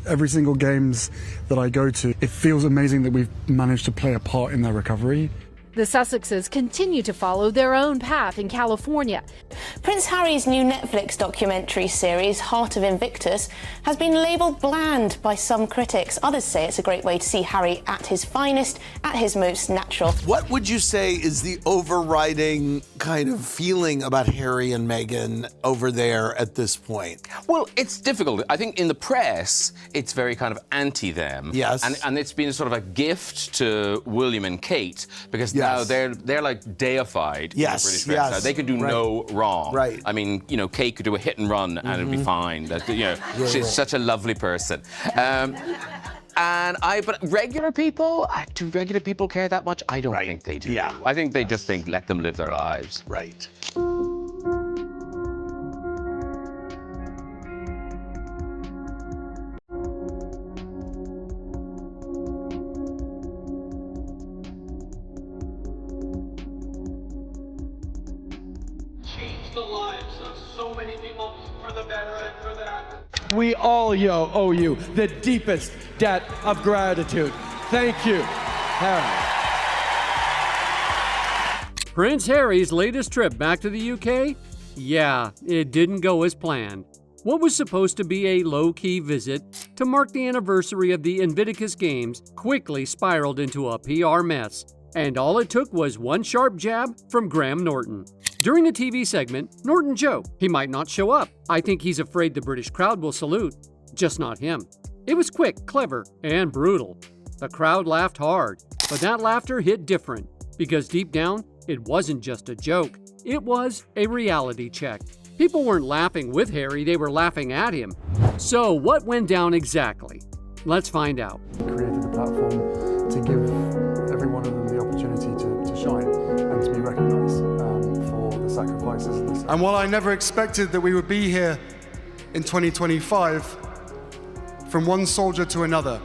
every single games that I go to, it feels amazing that we've managed to play a part in their recovery. The Sussexes continue to follow their own path in California. Prince Harry's new Netflix documentary series, Heart of Invictus, has been labelled bland by some critics. Others say it's a great way to see Harry at his finest, at his most natural. What would you say is the overriding kind of feeling about Harry and Meghan over there at this point? Well, it's difficult. I think in the press, it's very kind of anti-them. Yes. And it's been sort of a gift to William and Kate, because now they're like deified in the British press. Now, they could do no wrong. Right. I mean, you know, Kate could do a hit and run and it'd be fine. That, you know, she's such a lovely person. But regular people, do regular people care that much? I don't think they do. Yeah. I think they just think, let them live their lives. Right. The lives of so many people for the better and for that. We all owe you the deepest debt of gratitude. Thank you, Harry. Prince Harry's latest trip back to the UK? Yeah, it didn't go as planned. What was supposed to be a low-key visit to mark the anniversary of the Invictus Games quickly spiraled into a PR mess, and all it took was one sharp jab from Graham Norton. During a TV segment, Norton joked he might not show up. I think he's afraid the British crowd will salute, just not him. It was quick, clever, and brutal. The crowd laughed hard, but that laughter hit different, because deep down, it wasn't just a joke. It was a reality check. People weren't laughing with Harry, they were laughing at him. So what went down exactly? Let's find out. Created the platform to give every one of them the opportunity to shine and to be recognised for the sacrifices. And while I never expected that we would be here in 2025, from one soldier to another,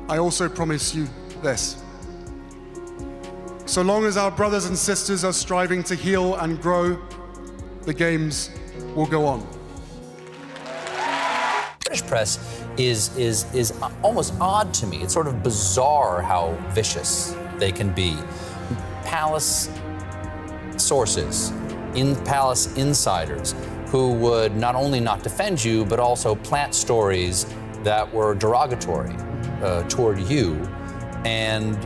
I also promise you this. So long as our brothers and sisters are striving to heal and grow, the games will go on. British press is almost odd to me. It's sort of bizarre how vicious they can be. Palace sources, palace insiders, who would not only not defend you, but also plant stories that were derogatory toward you and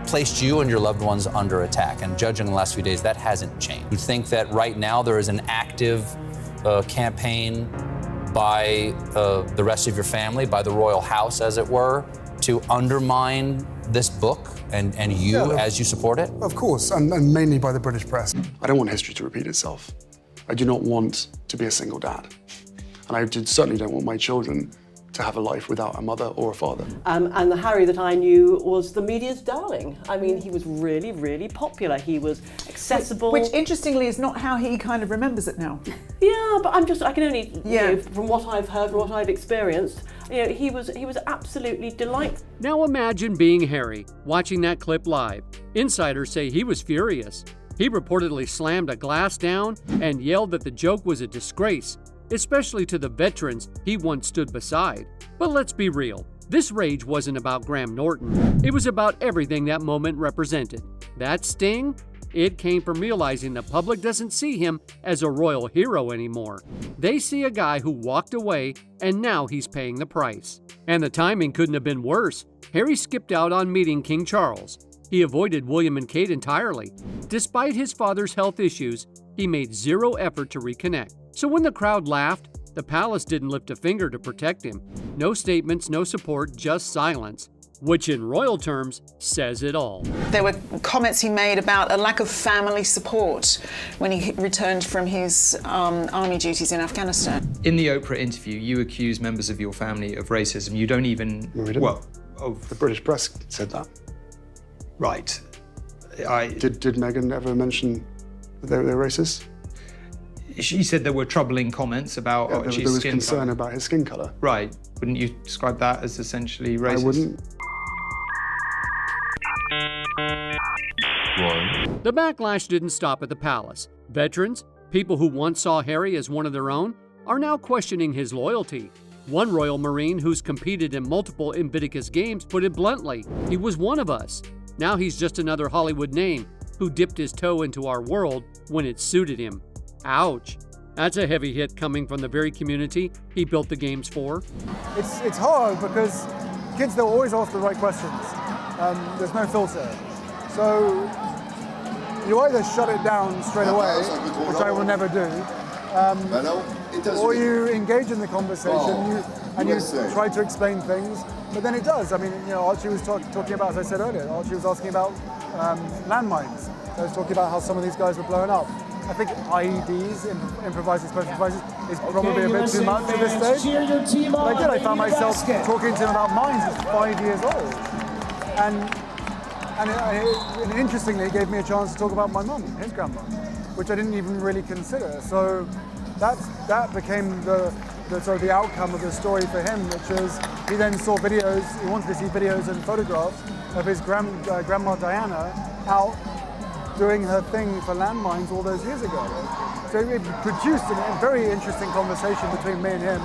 placed you and your loved ones under attack. And judging the last few days, that hasn't changed. You think that right now there is an active campaign by the rest of your family, by the royal house, as it were, to undermine this book and you as you support it? Of course, and mainly by the British press. I don't want history to repeat itself. I do not want to be a single dad. And I certainly don't want my children to have a life without a mother or a father. And the Harry that I knew was the media's darling. I mean, he was really, really popular. He was accessible. Which interestingly is not how he kind of remembers it now. Yeah, but I can only, you know, from what I've heard, from what I've experienced, you know, he was absolutely delightful. Now imagine being Harry, watching that clip live. Insiders say he was furious. He reportedly slammed a glass down and yelled that the joke was a disgrace, especially to the veterans he once stood beside. But let's be real, this rage wasn't about Graham Norton. It was about everything that moment represented. That sting? It came from realizing the public doesn't see him as a royal hero anymore. They see a guy who walked away and now he's paying the price. And the timing couldn't have been worse. Harry skipped out on meeting King Charles. He avoided William and Kate entirely. Despite his father's health issues, he made zero effort to reconnect. So when the crowd laughed, the palace didn't lift a finger to protect him. No statements, no support, just silence, which in royal terms says it all. There were comments he made about a lack of family support when he returned from his army duties in Afghanistan. In the Oprah interview, you accuse members of your family of racism. You don't even... No, we didn't. Well, the British press said that. Right. Did Meghan ever mention that they were racist? She said there were troubling comments about there was concern about his skin colour. Right. Wouldn't you describe that as essentially racist? I wouldn't. The backlash didn't stop at the palace. Veterans, people who once saw Harry as one of their own, are now questioning his loyalty. One Royal Marine who's competed in multiple Invictus Games put it bluntly, he was one of us. Now he's just another Hollywood name who dipped his toe into our world when it suited him. Ouch. That's a heavy hit coming from the very community he built the games for. It's hard because kids, they'll always ask the right questions. There's no filter. So you either shut it down straight away, which I will never do, or you engage in the conversation and you try to explain things, but then it does. I mean, you know, Archie was talking about, as I said earlier, Archie was asking about landmines. I was talking about how some of these guys were blowing up. I think IEDs, improvised explosive devices, is probably a bit too much at this stage. But I found myself talking to him about mines at 5 years old. And interestingly, it gave me a chance to talk about my mum, his grandma, which I didn't even really consider. So that became the sort of the outcome of the story for him, which is he then saw videos, he wanted to see videos and photographs of his grandma Diana out doing her thing for landmines all those years ago. So it produced a very interesting conversation between me and him,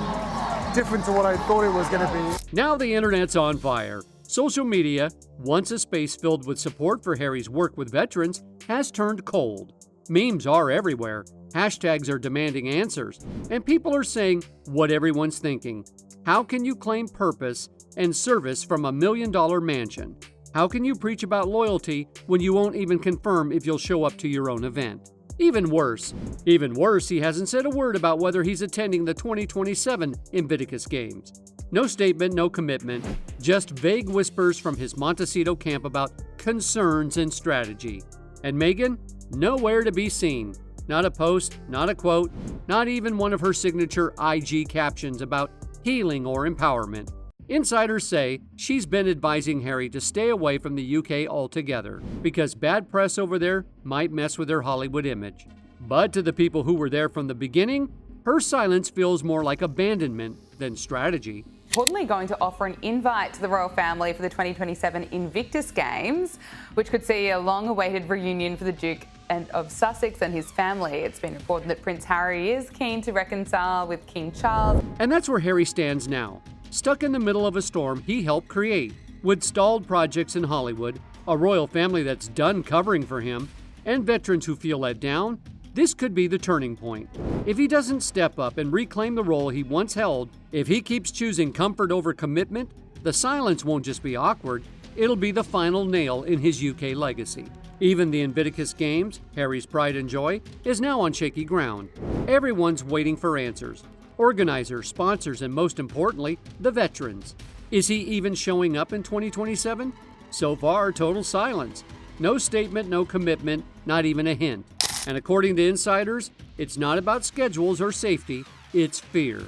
different to what I thought it was going to be. Now the internet's on fire. Social media, once a space filled with support for Harry's work with veterans, has turned cold. Memes are everywhere, hashtags are demanding answers, and people are saying what everyone's thinking. How can you claim purpose and service from $1 million mansion? How can you preach about loyalty when you won't even confirm if you'll show up to your own event? Even worse, he hasn't said a word about whether he's attending the 2027 Invictus Games. No statement, no commitment, just vague whispers from his Montecito camp about concerns and strategy. And Meghan, nowhere to be seen. Not a post, not a quote, not even one of her signature IG captions about healing or empowerment. Insiders say she's been advising Harry to stay away from the UK altogether because bad press over there might mess with her Hollywood image. But to the people who were there from the beginning, her silence feels more like abandonment than strategy. Reportedly going to offer an invite to the royal family for the 2027 Invictus Games, which could see a long-awaited reunion for the Duke of Sussex and his family. It's been reported that Prince Harry is keen to reconcile with King Charles. And that's where Harry stands now, stuck in the middle of a storm he helped create, with stalled projects in Hollywood, a royal family that's done covering for him, and veterans who feel let down. This could be the turning point. If he doesn't step up and reclaim the role he once held, if he keeps choosing comfort over commitment, the silence won't just be awkward, it'll be the final nail in his UK legacy. Even the Invictus Games, Harry's pride and joy, is now on shaky ground. Everyone's waiting for answers. Organizers, sponsors, and most importantly, the veterans. Is he even showing up in 2027? So far, total silence. No statement, no commitment, not even a hint. And according to insiders, it's not about schedules or safety, it's fear.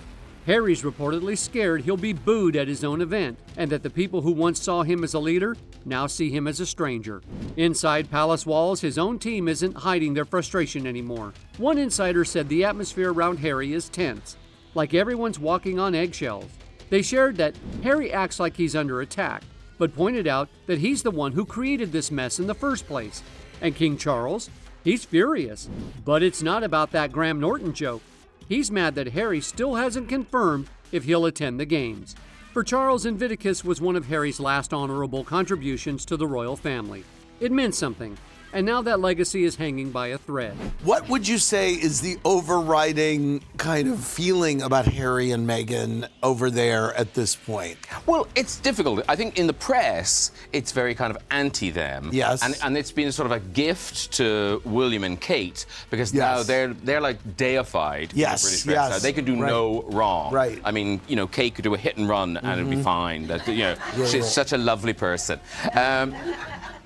Harry's reportedly scared he'll be booed at his own event, and that the people who once saw him as a leader now see him as a stranger. Inside palace walls, his own team isn't hiding their frustration anymore. One insider said the atmosphere around Harry is tense, like everyone's walking on eggshells. They shared that Harry acts like he's under attack, but pointed out that he's the one who created this mess in the first place. And King Charles? He's furious. But it's not about that Graham Norton joke. He's mad that Harry still hasn't confirmed if he'll attend the games. For Charles, Invictus was one of Harry's last honorable contributions to the royal family. It meant something, and now that legacy is hanging by a thread. What would you say is the overriding kind of feeling about Harry and Meghan over there at this point? Well, it's difficult. I think in the press, it's very kind of anti-them. Yes. And it's been sort of a gift to William and Kate because now they're like deified in the British press. Now, they could do no wrong. Right. I mean, you know, Kate could do a hit and run and it'd be fine. That, you know, she's such a lovely person.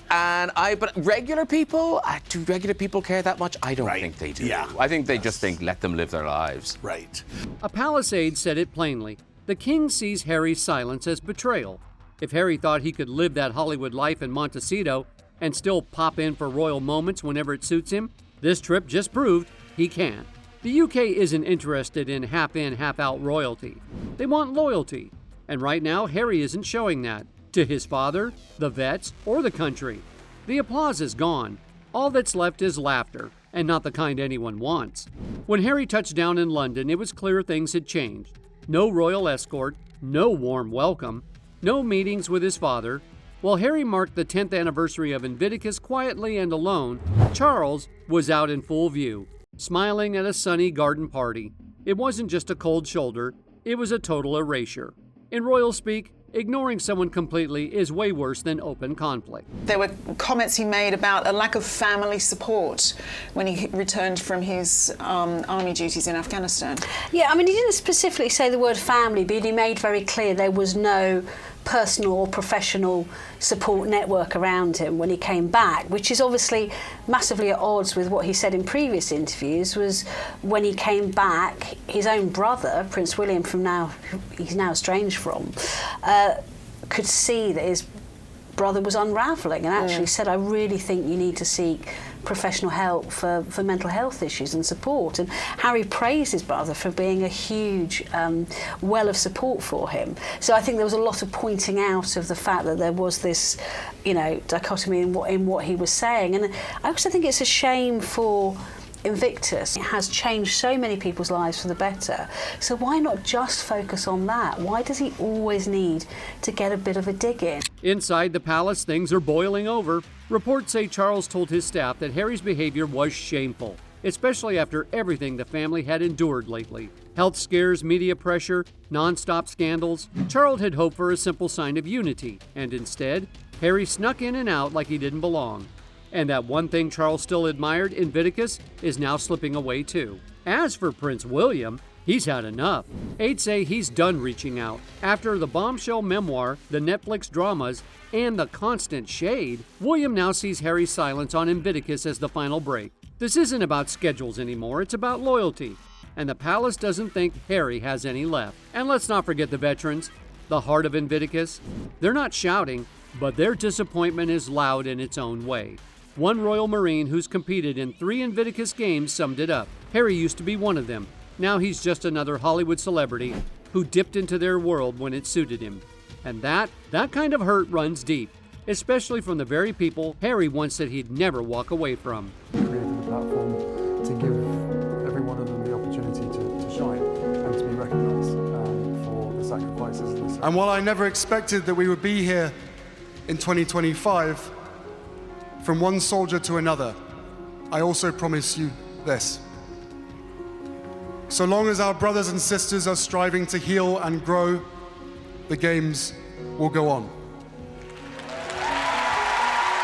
But regular people, do regular people care that much? I don't think they do. Yeah. I think they just think, let them live their lives. Right. A palace aide said it plainly. The king sees Harry's silence as betrayal. If Harry thought he could live that Hollywood life in Montecito and still pop in for royal moments whenever it suits him, this trip just proved he can't. The UK isn't interested in half-in, half-out royalty. They want loyalty. And right now, Harry isn't showing that. To his father, the vets, or the country. The applause is gone. All that's left is laughter, and not the kind anyone wants. When Harry touched down in London, it was clear things had changed. no royal escort, no warm welcome, no meetings with his father. While Harry marked the 10th anniversary of Invictus quietly and alone, Charles was out in full view, smiling at a sunny garden party. It wasn't just a cold shoulder, it was a total erasure. In royal speak, ignoring someone completely is way worse than open conflict. There were comments he made about a lack of family support when he returned from his army duties in Afghanistan. Yeah, I mean, he didn't specifically say the word family, but he made very clear there was no personal or professional support network around him when he came back, which is obviously massively at odds with what he said in previous interviews. Was when he came back, his own brother, Prince William, he's now estranged from, could see that his brother was unravelling and actually said, I really think you need to seek professional help for mental health issues and support. And Harry praised his brother for being a huge well of support for him. So I think there was a lot of pointing out of the fact that there was this, dichotomy in what he was saying. And I also think it's a shame for Invictus. It has changed so many people's lives for the better. So why not just focus on that? Why does he always need to get a bit of a dig in? Inside the palace, things are boiling over. Reports say Charles told his staff that Harry's behavior was shameful, especially after everything the family had endured lately. Health scares, media pressure, non-stop scandals. Charles had hoped for a simple sign of unity, and instead, Harry snuck in and out like he didn't belong. And that one thing Charles still admired, Invictus, is now slipping away too. As for Prince William, he's had enough. Aides say he's done reaching out. After the bombshell memoir, the Netflix dramas, and the constant shade, William now sees Harry's silence on Invictus as the final break. This isn't about schedules anymore, it's about loyalty. And the palace doesn't think Harry has any left. And let's not forget the veterans, the heart of Invictus. They're not shouting, but their disappointment is loud in its own way. One Royal Marine who's competed in 3 Invictus Games summed it up. Harry used to be one of them. Now he's just another Hollywood celebrity who dipped into their world when it suited him. And that kind of hurt runs deep, especially from the very people Harry once said he'd never walk away from. Created a platform to give every one of them the opportunity to shine and to be recognised for the sacrifices. And while I never expected that we would be here in 2025, from one soldier to another, I also promise you this. So long as our brothers and sisters are striving to heal and grow, the games will go on.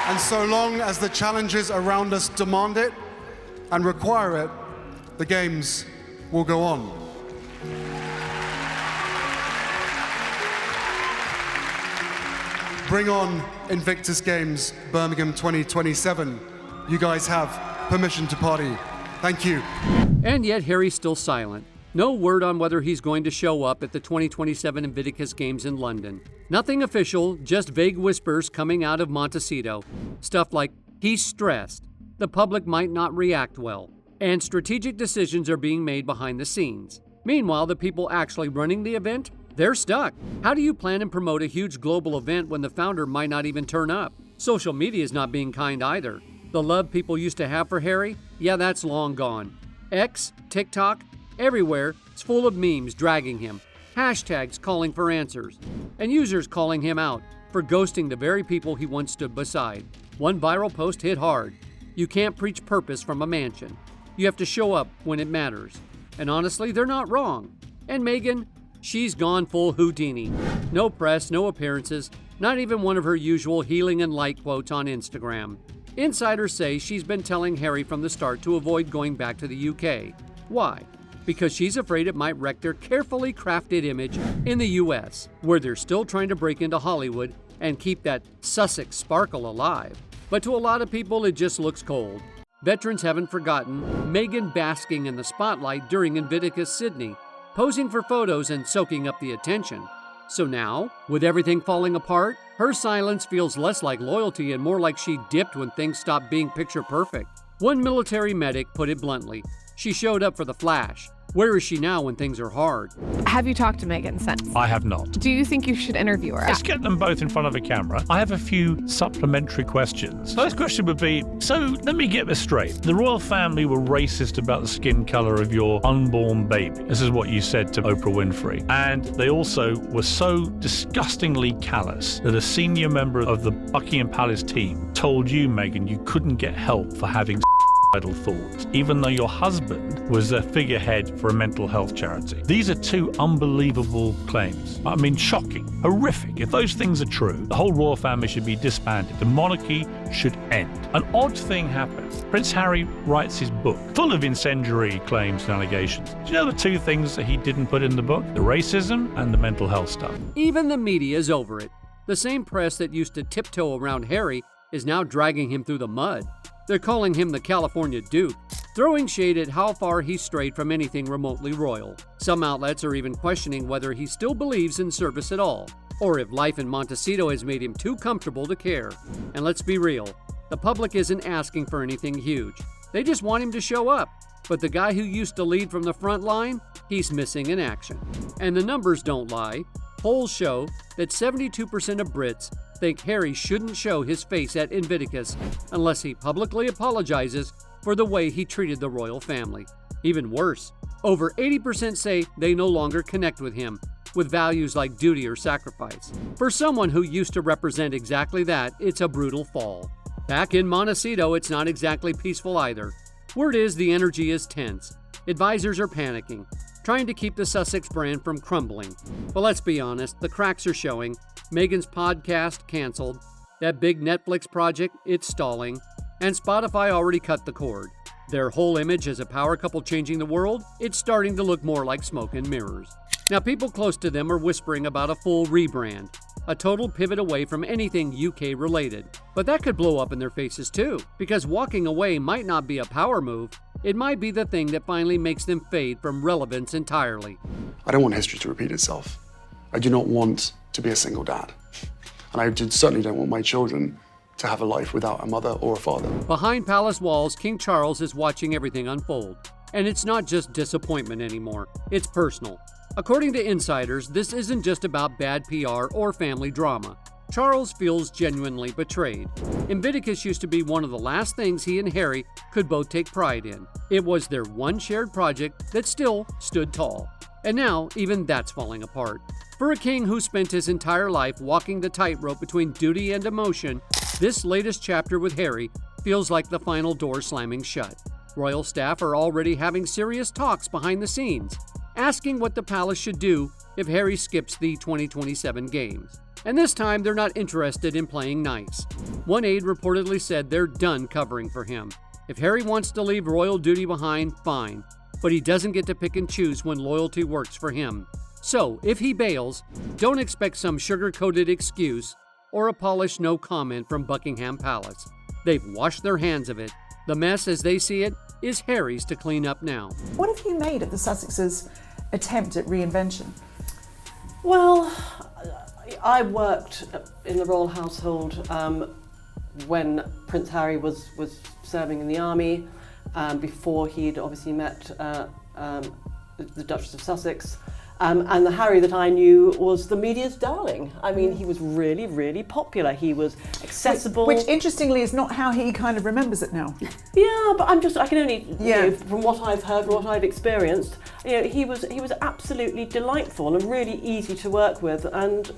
And so long as the challenges around us demand it and require it, the games will go on. Bring on Invictus Games, Birmingham 2027. You guys have permission to party. Thank you. And yet Harry's still silent. No word on whether he's going to show up at the 2027 Invictus Games in London. Nothing official, just vague whispers coming out of Montecito. Stuff like, he's stressed, the public might not react well, and strategic decisions are being made behind the scenes. Meanwhile, the people actually running the event, they're stuck. How do you plan and promote a huge global event when the founder might not even turn up? Social media is not being kind either. The love people used to have for Harry, yeah, that's long gone. X, TikTok, everywhere, it's full of memes dragging him, hashtags calling for answers, and users calling him out for ghosting the very people he once stood beside. One viral post hit hard. You can't preach purpose from a mansion. You have to show up when it matters. And honestly, they're not wrong. And Meghan, she's gone full Houdini. No press, no appearances, not even one of her usual healing and light quotes on Instagram. Insiders say she's been telling Harry from the start to avoid going back to the UK. Why? Because she's afraid it might wreck their carefully crafted image in the US, where they're still trying to break into Hollywood and keep that Sussex sparkle alive. But to a lot of people, it just looks cold. Veterans haven't forgotten Meghan basking in the spotlight during Invictus Sydney, posing for photos and soaking up the attention. So now, with everything falling apart, her silence feels less like loyalty and more like she dipped when things stopped being picture perfect. One military medic put it bluntly. She showed up for the flash, Where is she now when things are hard? Have you talked to Megan since? I have not. Do you think you should interview her? Let's get them both in front of a camera. I have a few supplementary questions. First question would be, so let me get this straight. The royal family were racist about the skin colour of your unborn baby. This is what you said to Oprah Winfrey. And they also were so disgustingly callous that a senior member of the Buckingham Palace team told you, Meghan, you couldn't get help for having idle thoughts, even though your husband was a figurehead for a mental health charity. These are two unbelievable claims. I mean, shocking, horrific. If those things are true, the whole royal family should be disbanded. The monarchy should end. An odd thing happened. Prince Harry writes his book, full of incendiary claims and allegations. Do you know the two things that he didn't put in the book? The racism and the mental health stuff. Even the media is over it. The same press that used to tiptoe around Harry is now dragging him through the mud. They're calling him the California Duke, throwing shade at how far he strayed from anything remotely royal. Some outlets are even questioning whether he still believes in service at all, or if life in Montecito has made him too comfortable to care. And let's be real, the public isn't asking for anything huge. They just want him to show up. But the guy who used to lead from the front line, he's missing in action. And the numbers don't lie. Polls show that 72% of Brits think Harry shouldn't show his face at Invictus unless he publicly apologizes for the way he treated the royal family. Even worse, over 80% say they no longer connect with him, with values like duty or sacrifice. For someone who used to represent exactly that, it's a brutal fall. Back in Montecito, it's not exactly peaceful either. Word is the energy is tense. Advisors are panicking, trying to keep the Sussex brand from crumbling. But let's be honest, the cracks are showing. Meghan's podcast canceled, that big Netflix project, it's stalling, and Spotify already cut the cord. Their whole image as a power couple changing the world, it's starting to look more like smoke and mirrors. Now people close to them are whispering about a full rebrand, a total pivot away from anything UK related. But that could blow up in their faces too, because walking away might not be a power move, it might be the thing that finally makes them fade from relevance entirely. I don't want history to repeat itself. I do not want to be a single dad. And I certainly don't want my children to have a life without a mother or a father. Behind palace walls, King Charles is watching everything unfold. And it's not just disappointment anymore, it's personal. According to insiders, this isn't just about bad PR or family drama. Charles feels genuinely betrayed. Invictus used to be one of the last things he and Harry could both take pride in. It was their one shared project that still stood tall. And now, even that's falling apart. For a king who spent his entire life walking the tightrope between duty and emotion, this latest chapter with Harry feels like the final door slamming shut. Royal staff are already having serious talks behind the scenes, asking what the palace should do if Harry skips the 2027 games. And this time, they're not interested in playing nice. One aide reportedly said they're done covering for him. If Harry wants to leave royal duty behind, fine. But he doesn't get to pick and choose when loyalty works for him. So, if he bails, don't expect some sugar-coated excuse or a polished no comment from Buckingham Palace. They've washed their hands of it. The mess, as they see it, is Harry's to clean up now. What have you made of the Sussexes' attempt at reinvention? Well, I worked in the royal household when Prince Harry was serving in the army, before he'd obviously met the Duchess of Sussex. And the Harry that I knew was the media's darling. I mean, he was really, really popular. He was accessible. Which interestingly is not how he kind of remembers it now. Yeah, but I can only, you know, from what I've heard, what I've experienced, you know, he was absolutely delightful and really easy to work with and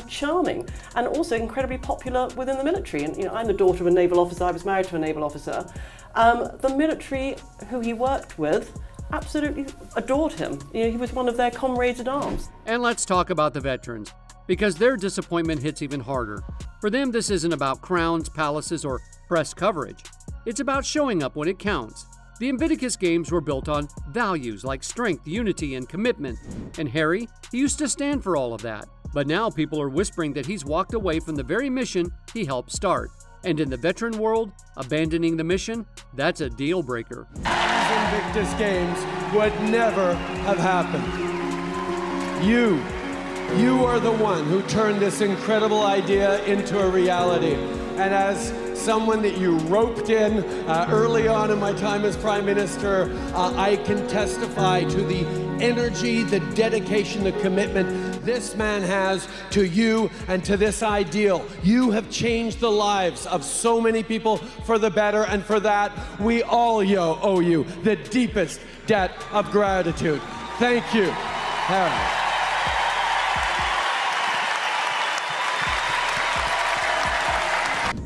charming, and also incredibly popular within the military. And you know, I'm the daughter of a naval officer. I was married to a naval officer. The military who he worked with absolutely adored him. You know, he was one of their comrades at arms. And let's talk about the veterans, because their disappointment hits even harder. For them, this isn't about crowns, palaces, or press coverage. It's about showing up when it counts. The Invictus Games were built on values like strength, unity, and commitment. And Harry, he used to stand for all of that. But now people are whispering that he's walked away from the very mission he helped start. And in the veteran world, abandoning the mission, that's a deal breaker. Invictus Games would never have happened. You are the one who turned this incredible idea into a reality. and as someone that you roped in early on in my time as Prime Minister, I can testify to the energy, the dedication, the commitment this man has to you and to this ideal. You have changed the lives of so many people for the better, and for that, we all owe you the deepest debt of gratitude. Thank you, Harry.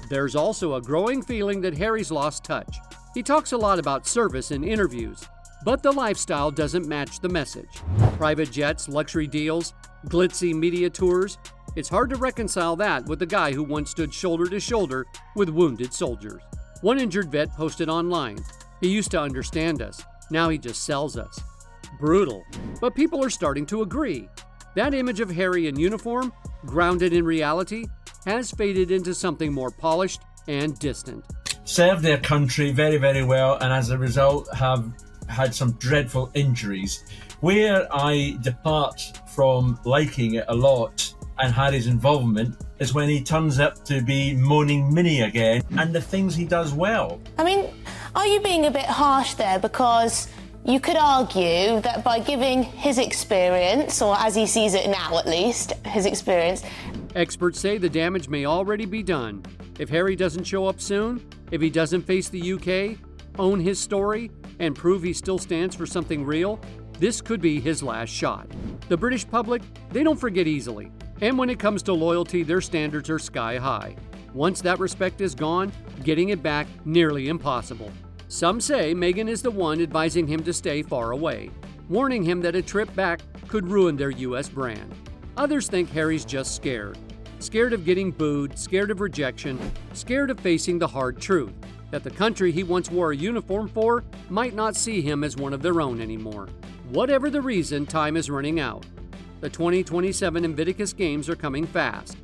There's also a growing feeling that Harry's lost touch. He talks a lot about service in interviews, but the lifestyle doesn't match the message. Private jets, luxury deals, glitzy media tours. It's hard to reconcile that with the guy who once stood shoulder to shoulder with wounded soldiers. One injured vet posted online, "He used to understand us. Now he just sells us." Brutal. But people are starting to agree. That image of Harry in uniform, grounded in reality, has faded into something more polished and distant. Served their country very, very well, and as a result have had some dreadful injuries. Where I depart from liking it a lot and Harry's involvement is when he turns up to be moaning Minnie again, and the things he does well. I mean, are you being a bit harsh there? Because you could argue that by giving his experience, or as he sees it now at least, his experience. Experts say the damage may already be done. If Harry doesn't show up soon, if he doesn't face the UK, own his story, and prove he still stands for something real, this could be his last shot. The British public, they don't forget easily. And when it comes to loyalty, their standards are sky high. Once that respect is gone, getting it back nearly impossible. Some say Meghan is the one advising him to stay far away, warning him that a trip back could ruin their US brand. Others think Harry's just scared. Scared of getting booed, scared of rejection, scared of facing the hard truth, that the country he once wore a uniform for might not see him as one of their own anymore. Whatever the reason, time is running out. The 2027 Invictus Games are coming fast.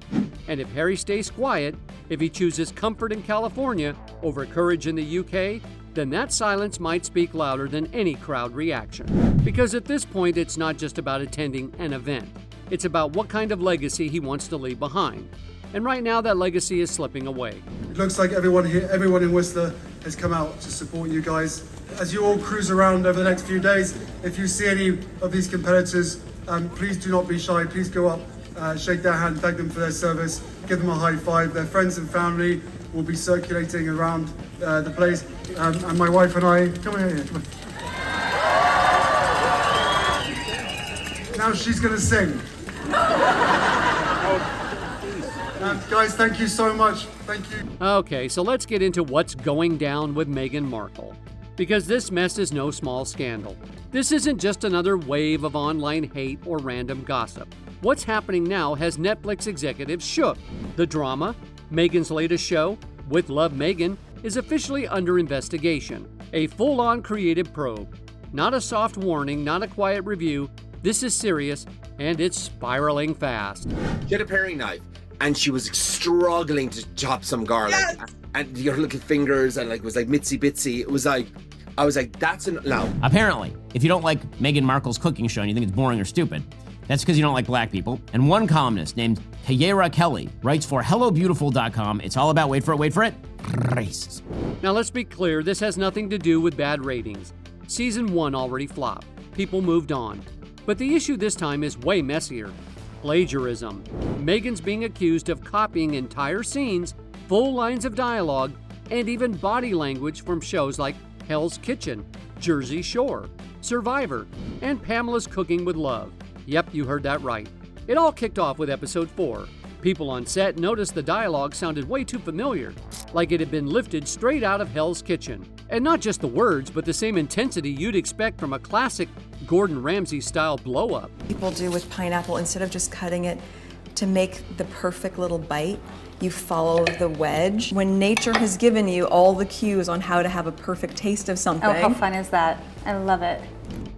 And if Harry stays quiet, if he chooses comfort in California over courage in the UK, then that silence might speak louder than any crowd reaction. Because at this point, it's not just about attending an event. It's about what kind of legacy he wants to leave behind. And right now, that legacy is slipping away. It looks like everyone here, everyone in Worcester has come out to support you guys. As you all cruise around over the next few days, if you see any of these competitors, please do not be shy. Please go up, shake their hand, thank them for their service, give them a high five. Their friends and family will be circulating around the place. And my wife and I, come here, come on. Now she's gonna sing. Guys, thank you so much. Thank you. Okay, so let's get into what's going down with Meghan Markle. Because this mess is no small scandal. This isn't just another wave of online hate or random gossip. What's happening now has Netflix executives shook. The drama, Meghan's latest show, With Love Meghan, is officially under investigation. A full-on creative probe. Not a soft warning, not a quiet review. This is serious, and it's spiraling fast. She had a paring knife, and she was struggling to chop some garlic. Yes! And your little fingers, and it was like mitsy bitsy. It was like, I was like, that's no. Apparently, if you don't like Meghan Markle's cooking show and you think it's boring or stupid, that's because you don't like black people. And one columnist named Kayera Kelly writes for HelloBeautiful.com. It's all about, wait for it, racism. Now let's be clear, this has nothing to do with bad ratings. Season 1 already flopped. People moved on. But the issue this time is way messier. Plagiarism. Meghan's being accused of copying entire scenes, full lines of dialogue, and even body language from shows like Hell's Kitchen, Jersey Shore, Survivor, and Pamela's Cooking with Love. Yep, you heard that right. It all kicked off with episode 4. People on set noticed the dialogue sounded way too familiar, like it had been lifted straight out of Hell's Kitchen. And not just the words, but the same intensity you'd expect from a classic Gordon Ramsay-style blow-up. People do with pineapple, instead of just cutting it to make the perfect little bite, you follow the wedge. When nature has given you all the cues on how to have a perfect taste of something. Oh, how fun is that? I love it.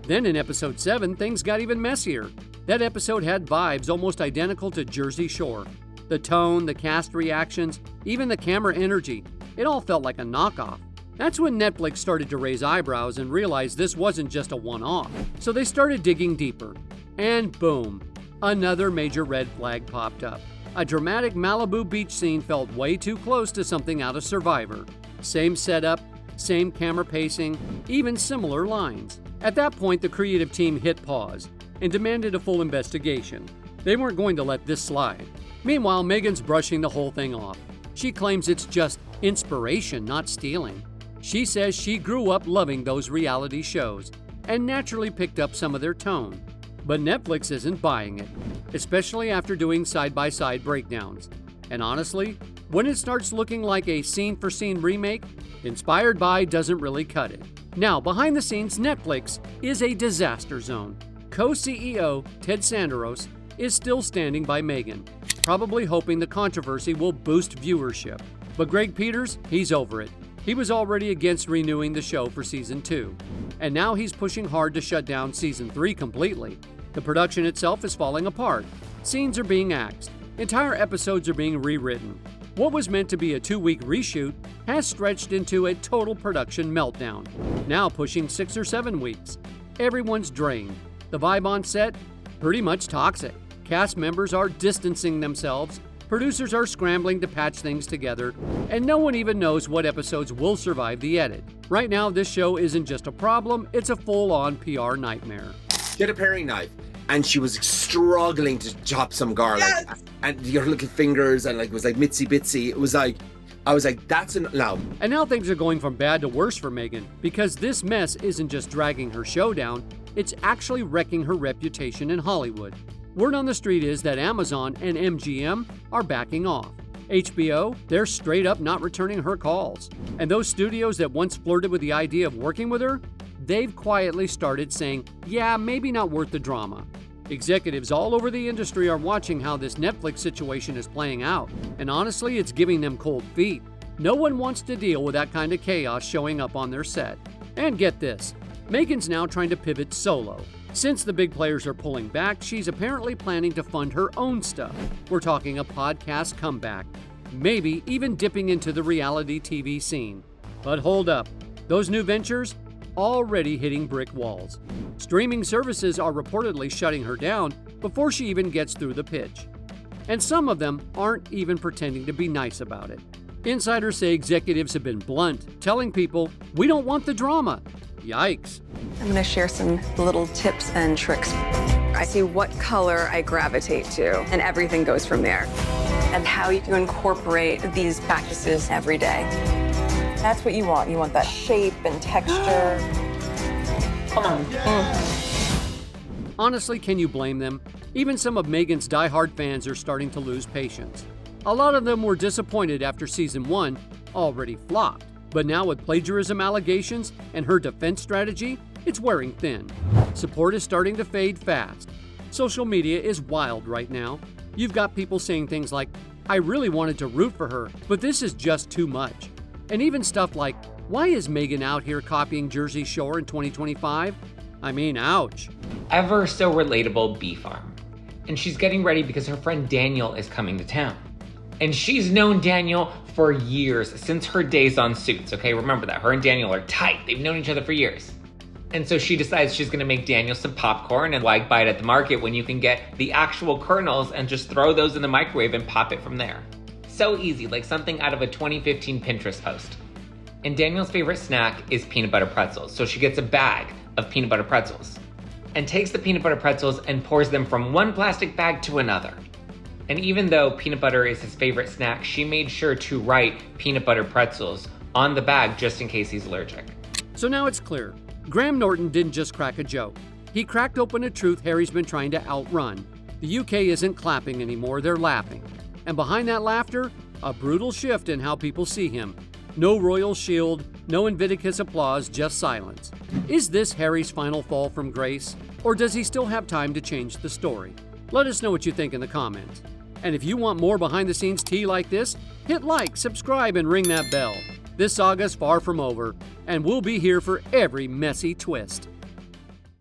Then in episode 7, things got even messier. That episode had vibes almost identical to Jersey Shore. The tone, the cast reactions, even the camera energy, it all felt like a knockoff. That's when Netflix started to raise eyebrows and realized this wasn't just a one-off. So they started digging deeper. And boom, another major red flag popped up. A dramatic Malibu beach scene felt way too close to something out of Survivor. Same setup, same camera pacing, even similar lines. At that point, the creative team hit pause and demanded a full investigation. They weren't going to let this slide. Meanwhile, Megan's brushing the whole thing off. She claims it's just inspiration, not stealing. She says she grew up loving those reality shows and naturally picked up some of their tone. But Netflix isn't buying it, especially after doing side-by-side breakdowns. And honestly, when it starts looking like a scene-for-scene remake, inspired by doesn't really cut it. Now, behind the scenes, Netflix is a disaster zone. Co-CEO Ted Sanderos is still standing by Megan, probably hoping the controversy will boost viewership. But Greg Peters, he's over it. He was already against renewing the show for Season 2. And now he's pushing hard to shut down Season 3 completely. The production itself is falling apart. Scenes are being axed. Entire episodes are being rewritten. What was meant to be a 2-week reshoot has stretched into a total production meltdown, now pushing 6 or 7 weeks. Everyone's drained. The vibe on set? Pretty much toxic. Cast members are distancing themselves. Producers are scrambling to patch things together, and no one even knows what episodes will survive the edit. Right now, this show isn't just a problem, it's a full-on PR nightmare. She had a paring knife, and she was struggling to chop some garlic. Yes! And your little fingers, and like it was like mitsy bitsy. It was like, I was like, that's no. And now things are going from bad to worse for Megan, because this mess isn't just dragging her show down, it's actually wrecking her reputation in Hollywood. Word on the street is that Amazon and MGM are backing off. HBO, they're straight up not returning her calls. And those studios that once flirted with the idea of working with her, they've quietly started saying, yeah, maybe not worth the drama. Executives all over the industry are watching how this Netflix situation is playing out, and honestly, it's giving them cold feet. No one wants to deal with that kind of chaos showing up on their set. And get this, Megan's now trying to pivot solo. Since the big players are pulling back, she's apparently planning to fund her own stuff. We're talking a podcast comeback, maybe even dipping into the reality TV scene. But hold up, those new ventures? Already hitting brick walls. Streaming services are reportedly shutting her down before she even gets through the pitch. And some of them aren't even pretending to be nice about it. Insiders say executives have been blunt, telling people, we don't want the drama. Yikes. I'm going to share some little tips and tricks. I see what color I gravitate to, and everything goes from there. And how you can incorporate these practices every day. That's what you want. You want that shape and texture. Come on. Honestly, can you blame them? Even some of Megan's diehard fans are starting to lose patience. A lot of them were disappointed after Season 1 already flopped. But now with plagiarism allegations and her defense strategy, it's wearing thin. Support is starting to fade fast. Social media is wild right now. You've got people saying things like, I really wanted to root for her, but this is just too much. And even stuff like, why is Megan out here copying Jersey Shore in 2025? I mean, ouch. Ever so relatable bee farm. And she's getting ready because her friend Daniel is coming to town. And she's known Daniel for years, since her days on Suits, okay? Remember that. Her and Daniel are tight. They've known each other for years. And so she decides she's gonna make Daniel some popcorn, and why buy it at the market when you can get the actual kernels and just throw those in the microwave and pop it from there. So easy, like something out of a 2015 Pinterest post. And Daniel's favorite snack is peanut butter pretzels, so she gets a bag of peanut butter pretzels and takes the peanut butter pretzels and pours them from one plastic bag to another. And even though peanut butter is his favorite snack, she made sure to write peanut butter pretzels on the bag just in case he's allergic. So now it's clear. Graham Norton didn't just crack a joke. He cracked open a truth Harry's been trying to outrun. The UK isn't clapping anymore, they're laughing. And behind that laughter, a brutal shift in how people see him. No royal shield, no Invictus applause, just silence. Is this Harry's final fall from grace? Or does he still have time to change the story? Let us know what you think in the comments. And if you want more behind-the-scenes tea like this, hit like, subscribe, and ring that bell. This saga's far from over, and we'll be here for every messy twist.